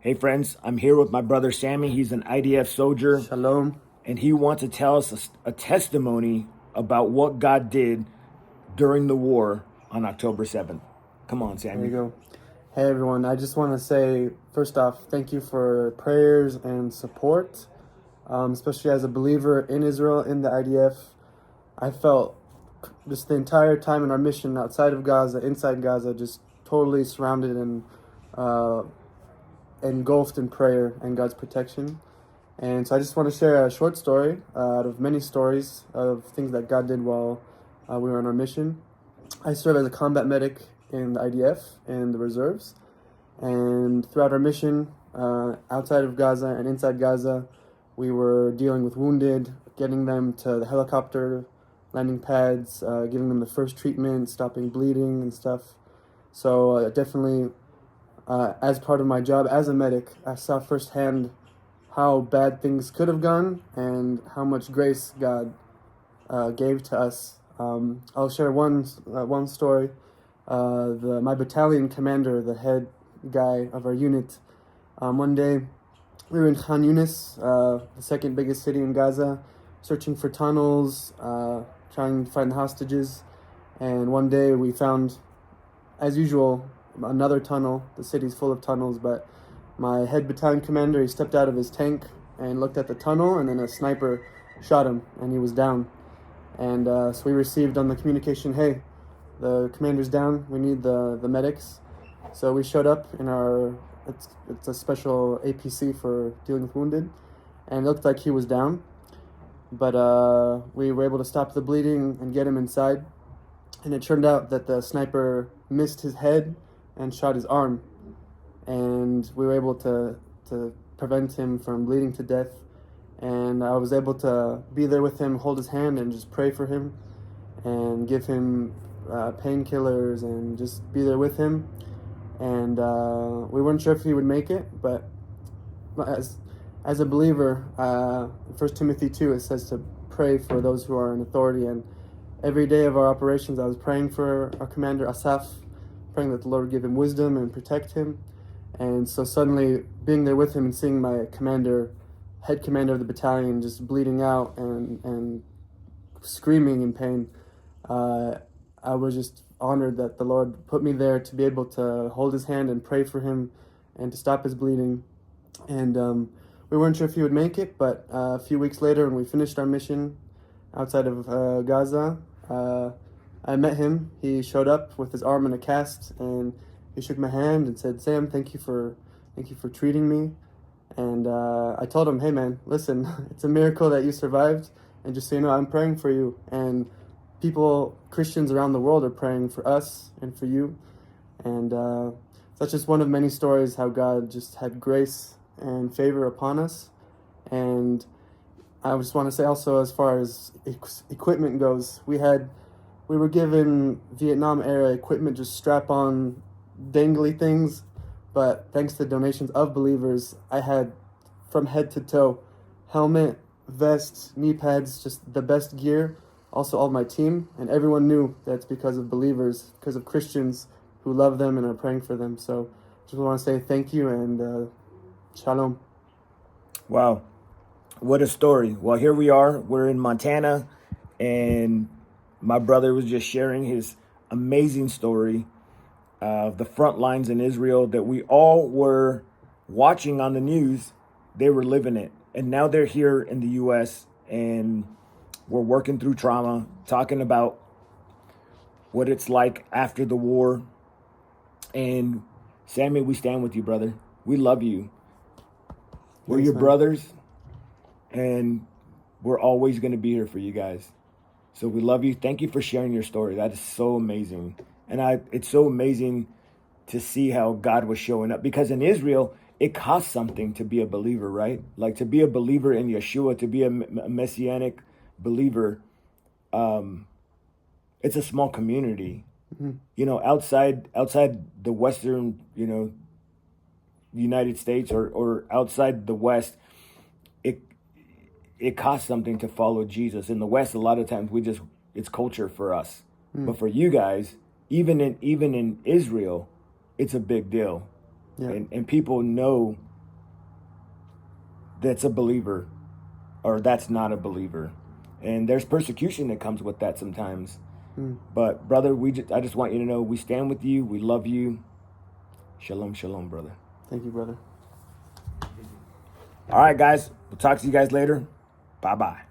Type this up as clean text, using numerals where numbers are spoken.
Hey friends, I'm here with my brother Sammy. He's an IDF soldier, Shalom. and he wants to tell us a testimony about what God did during the war on October 7th. Come on, There you Sammy. go. Hey everyone, I just want to say first off, thank you for prayers and support, especially as a believer in Israel, in the IDF. I felt just the entire time in our mission outside of Gaza, inside Gaza, just totally surrounded and uh, engulfed in prayer and God's protection. And so I just want to share a short story out of many stories of things that God did while we were on our mission. I serve as a combat medic in the IDF and the reserves. And throughout our mission, outside of Gaza and inside Gaza, we were dealing with wounded, getting them to the helicopter landing pads, giving them the first treatment, stopping bleeding and stuff. So definitely, as part of my job as a medic, I saw firsthand how bad things could have gone and how much grace God gave to us. I'll share one story. My battalion commander, the head guy of our unit, one day we were in Khan Yunis, the second biggest city in Gaza, searching for tunnels, trying to find the hostages. And one day we found, as usual, another tunnel. The city's full of tunnels, but my head battalion commander, he stepped out of his tank and looked at the tunnel, and then a sniper shot him, and he was down. And so we received on the communication, hey, the commander's down, we need the medics. So we showed up in it's a special APC for dealing with wounded, and it looked like he was down. But we were able to stop the bleeding and get him inside. And it turned out that the sniper missed his head and shot his arm. And we were able to prevent him from bleeding to death. And I was able to be there with him, hold his hand, and just pray for him and give him painkillers and just be there with him. And we weren't sure if he would make it, but as a believer, 1 Timothy 2, it says to pray for those who are in authority. And every day of our operations, I was praying for our commander, Asaf, praying that the Lord would give him wisdom and protect him. And so suddenly, being there with him and seeing my head commander of the battalion, just bleeding out and screaming in pain, I was just honored that the Lord put me there to be able to hold his hand and pray for him and to stop his bleeding. And we weren't sure if he would make it, but a few weeks later, when we finished our mission outside of Gaza, I met him. He showed up with his arm in a cast, and he shook my hand and said, "Sam, thank you for treating me." And I told him, "Hey man, listen, it's a miracle that you survived, and just so you know, I'm praying for you. And Christians around the world are praying for us and for you." And that's just one of many stories how God just had grace and favor upon us. And I just want to say also, as far as equipment goes, we were given Vietnam era equipment, just strap on dangly things, but thanks to donations of believers, I had from head to toe helmet, vest, knee pads, just the best gear. Also all my team, and everyone knew that's because of believers, because of Christians who love them and are praying for them. So just want to say thank you and shalom. Wow, what a story. Well, here we are. We're in Montana, and my brother was just sharing his amazing story of the front lines in Israel that we all were watching on the news. They were living it. And now they're here in the U.S., and we're working through trauma, talking about what it's like after the war. And Sammy, we stand with you, brother. We love you. We're Thanks, your man. brothers, and we're always going to be here for you guys. So we love you. Thank you for sharing your story. That is so amazing. And it's so amazing to see how God was showing up, because in Israel, it costs something to be a believer, right? Like to be a believer in Yeshua, to be a messianic believer. It's a small community, outside the Western, United States or outside the West, it costs something to follow Jesus. In the West, a lot of times it's culture for us. But for you guys, even in Israel, it's a big deal. Yeah. And people know that's a believer or that's not a believer. And there's persecution that comes with that sometimes. But brother, I just want you to know we stand with you. We love you. Shalom, shalom, brother. Thank you, brother. All right, guys. We'll talk to you guys later. Bye-bye.